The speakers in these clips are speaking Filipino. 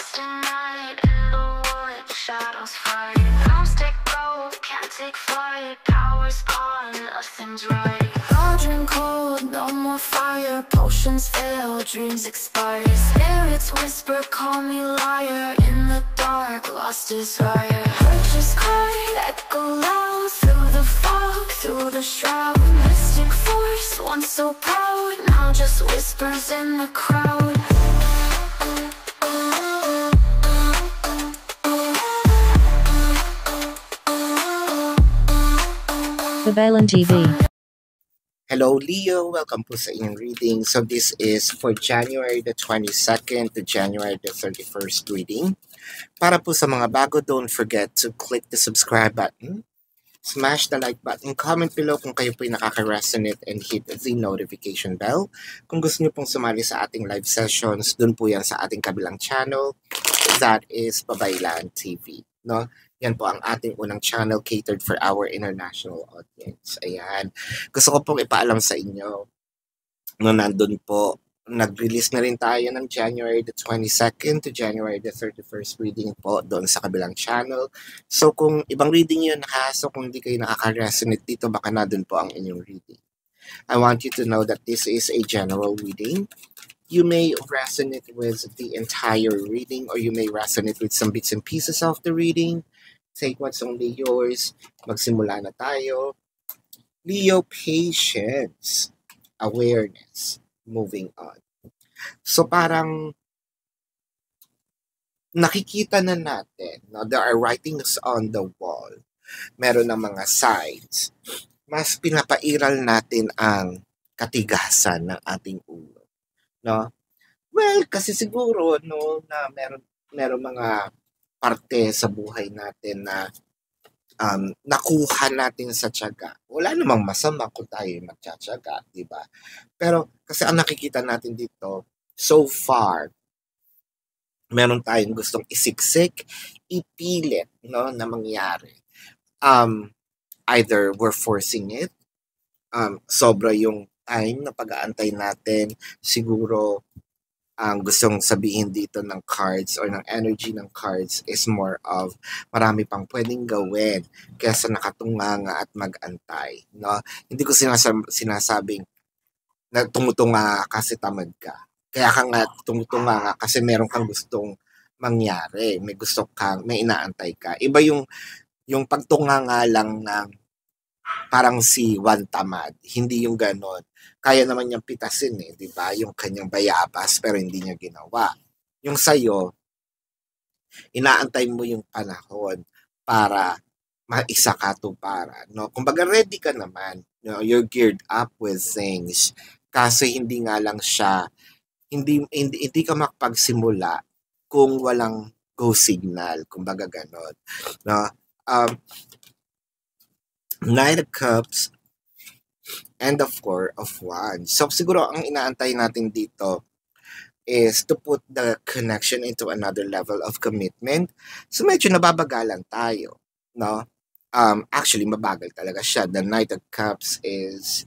lost in night, in the wood, shadows fight. Arms take gold, can't take flight. Power's gone, nothing's right. Cauldron cold, no more fire. Potions fail, dreams expire. Spirits whisper, call me liar. In the dark, lost desire. Purchase cry, echo loud. Through the fog, through the shroud. Mystic force, once so proud, now just whispers in the crowd. Babalan TV. Hello Leo, welcome po sa inyong reading. So this is for January the 22nd to January the 31st reading. Para po sa mga bago, don't forget to click the subscribe button, smash the like button, comment below kung kayo po nakaka-resonate, and hit the notification bell. Kung gusto niyo pong sumali sa ating live sessions, dun po yan sa ating kabilang channel. That is Babaylan TV. No? Yan po ang ating unang channel catered for our international audience. Ayan. Gusto ko pong ipaalam sa inyo no, nandun po, nag-release na rin tayo ng January the 22nd to January the 31st reading po doon sa kabilang channel. So kung ibang reading yun, so kung hindi kayo nakaka-resonate dito, baka na doon po ang inyong reading. I want you to know that this is a general reading. You may resonate with the entire reading, or you may resonate with some bits and pieces of the reading. Take what's only yours. Magsimula na tayo. Leo, patience, awareness, moving on. So parang nakikita na natin, no, there are writings on the wall. Meron ng mga signs. Mas pinapairal natin ang katigasan ng ating ulo. No? Well, kasi siguro no na meron mga parte sa buhay natin na nakuha natin sa tiyaga. Wala namang masama kung tayo magtsatsaga, di ba? Pero kasi ang nakikita natin dito, so far, meron tayong gustong isiksik, ipilit, no, na mangyari. Either we're forcing it, sobra yung time na pag-aantay natin, siguro ang gustong sabihin dito ng cards or ng energy ng cards is more of marami pang pwedeng gawin kaysa nakatunganga at mag-antay. No? Hindi ko sinasabing na tumutunga kasi tamad ka. Kaya ka nga tumutunga nga kasi meron kang gustong mangyari. May inaantay ka. Iba yung pagtunga nga lang ng parang si Juan Tamad. Hindi yung ganon. Kaya naman niyang pitasin di ba? Yung kanyang bayabas pero hindi niya ginawa. Yung sa'yo, inaantay mo yung panahon para maisakatuparan. No? Kumbaga ready ka naman. No? You're geared up with things. Kasi hindi nga lang siya, hindi ka makapagsimula kung walang go signal. Kumbaga ganon. No? Knight of Cups, and the Four of Wands. So siguro ang inaantay natin dito is to put the connection into another level of commitment. So medyo nababagalan tayo, no? Actually mabagal talaga siya. The Knight of Cups is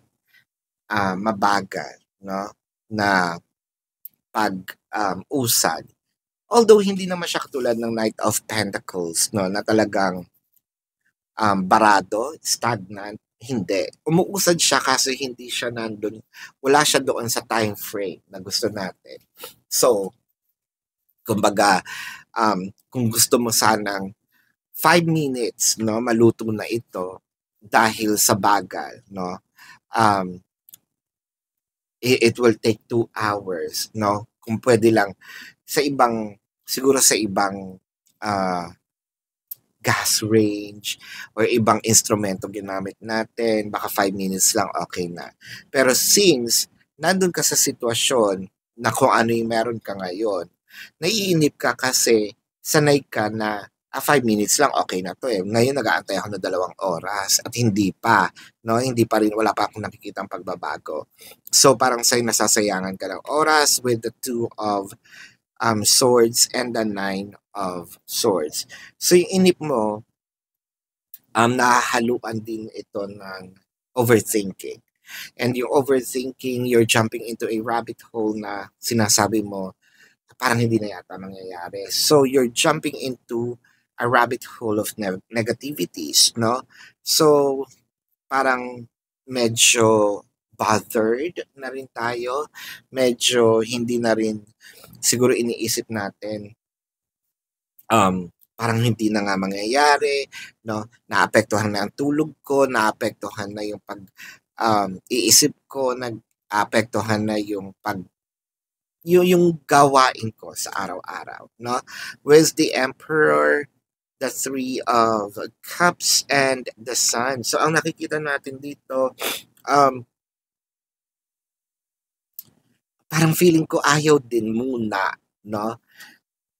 mabagal, no? Na pag-usad. Although hindi naman siya katulad ng Knight of Pentacles, no? Na talagang barado, stagnant. Hindi. Umuusad siya kasi hindi siya nandun. Wala siya doon sa time frame na gusto natin. So, kumbaga, kung gusto mo sanang 5 minutes, no, maluto na ito dahil sa bagal, no, it will take 2 hours, no? Kung pwede lang, siguro sa ibang gas range or ibang instrumento ginamit natin, baka 5 minutes lang okay na. Pero since nandun ka sa sitwasyon na kung ano yung meron ka ngayon, naiinip ka kasi sanay ka na 5 minutes lang okay na to Ngayon nag-aantay ako ng 2 oras at hindi pa, no? Hindi pa rin, wala pa akong nakikitang pagbabago. So parang sa'yo nasasayangan ka ng oras with the 2 of Swords and the 9 of Swords. So yung inip mo, nahahaluan din ito ng overthinking. And yung overthinking, you're jumping into a rabbit hole na sinasabi mo, parang hindi na yata mangyayari. So, you're jumping into a rabbit hole of negativities, no? So, parang medyo bothered na rin tayo. Medyo hindi na rin siguro iniisip natin, parang hindi na nga mangyayari, no? Naapektuhan na ang tulog ko, naapektuhan na yung iisip ko, nag-apektuhan na yung yung gawain ko sa araw-araw, no? With the Emperor, the Three of Cups, and the Sun. So, ang nakikita natin dito, parang feeling ko ayaw din muna, no?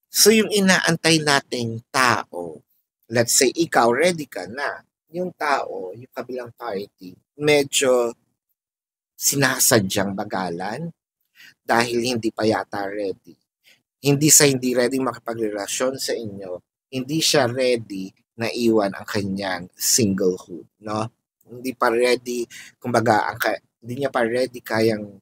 So, yung inaantay nating tao, let's say, ikaw, ready ka na. Yung tao, yung kabilang party, medyo sinasadyang bagalan dahil hindi pa yata ready. Hindi ready makipagrelasyon sa inyo. Hindi siya ready na iwan ang kanyang singlehood, no? Hindi pa ready, kumbaga, hindi niya pa ready kayang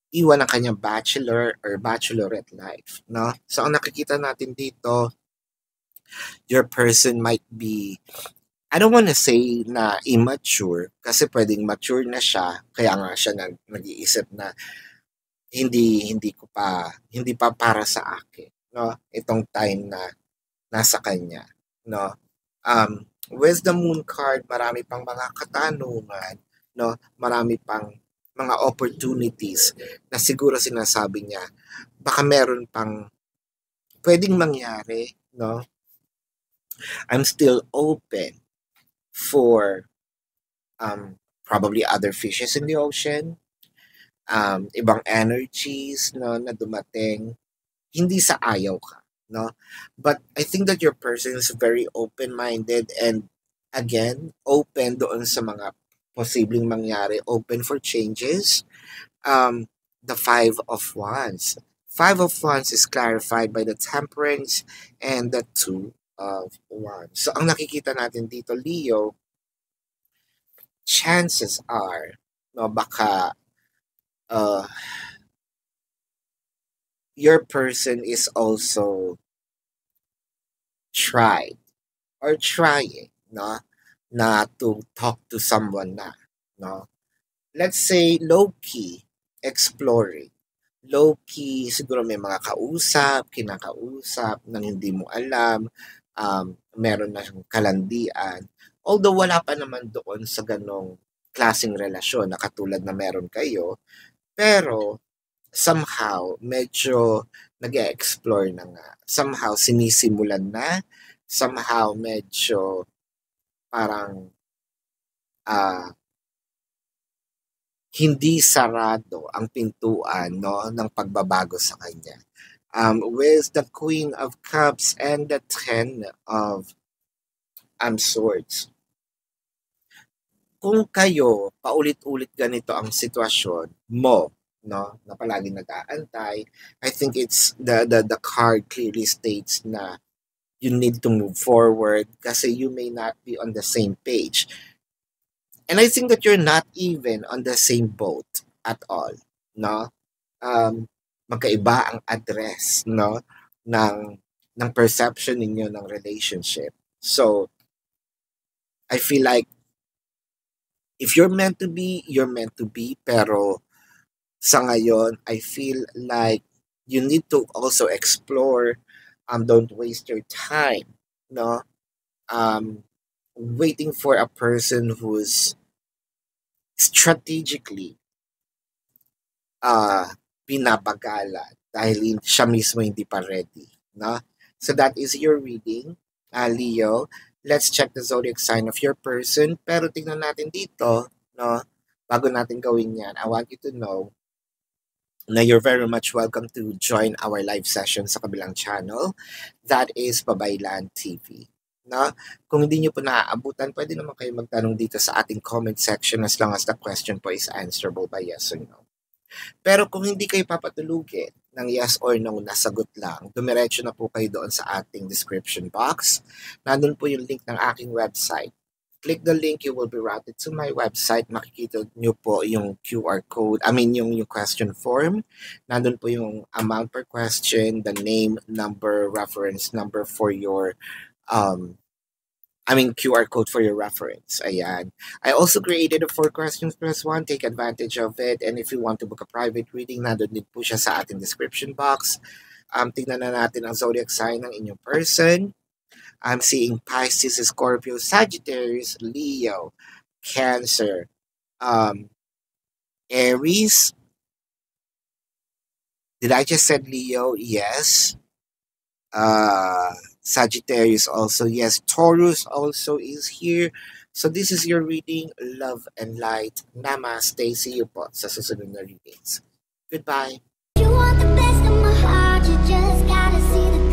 iwan ang kanyang bachelor or bachelorette life, no? So, ang nakikita natin dito, your person might be, I don't wanna say na immature, kasi pwedeng mature na siya, kaya nga siya nag-iisip na hindi pa para sa akin, no? Itong time na nasa kanya, no? With the Moon card, marami pang mga katanungan, no? Marami pang mga opportunities na siguro sinasabi niya, baka meron pang pwedeng mangyari, no? I'm still open for probably other fishes in the ocean, ibang energies, no, na dumating, hindi sa ayaw ka, no? But I think that your person is very open-minded and again, open doon sa mga posibleng mangyari, open for changes. The Five of Wands. Five of Wands is clarified by the Temperance and the Two of Wands. So, ang nakikita natin dito, Leo, chances are, no, baka your person is also trying, no, na to talk to someone na, no? Let's say low-key exploring. Low-key, siguro may mga kinakausap nang hindi mo alam, meron na siyang kalandian. Although wala pa naman doon sa ganong klaseng relasyon na katulad na meron kayo, pero somehow medyo nag-e-explore na nga. Somehow sinisimulan na, somehow medyo parang hindi sarado ang pintuan, no, ng pagbabago sa kanya. With the Queen of Cups and the Ten of Swords. Kung kayo, paulit-ulit ganito ang sitwasyon mo, no, na palagi nag-aantay, I think it's the card clearly states na you need to move forward kasi you may not be on the same page. And I think that you're not even on the same boat at all, no? Magkaiba ang address, no, ng perception ninyo ng relationship. So, I feel like if you're meant to be, you're meant to be, pero sa ngayon, I feel like you need to also explore, don't waste your time, no? Waiting for a person who's strategically pinapagalan dahil siya mismo hindi pa ready, no? So that is your reading, Leo. Let's check the zodiac sign of your person. Pero tingnan natin dito, no? Bago natin gawin yan, I want you to know na you're very much welcome to join our live session sa kabilang channel. That is Babaylan TV. No? Kung hindi nyo po naaabutan, pwede naman kayo magtanong dito sa ating comment section as long as the question po is answerable by yes or no. Pero kung hindi kayo papatulugin ng yes or no na sagot lang, dumiretso na po kayo doon sa ating description box. Nandun po yung link ng aking website. click the link, you will be routed to my website. Makikita nyo po yung QR code, yung question form. Nandun po yung amount per question, the name, number, reference number for your, QR code for your reference. Ayan. I also created a 4 questions plus 1. Take advantage of it. And if you want to book a private reading, nandun din po siya sa ating description box. Tingnan na natin ang zodiac sign ng inyong person. I'm seeing Pisces, Scorpio, Sagittarius, Leo, Cancer, Aries. Did I just said Leo? Yes. Sagittarius also. Yes. Taurus also is here. So this is your reading. Love and light. Namaste. See you po sa susunod na readings. Goodbye. You want the best of my heart, you just gotta see the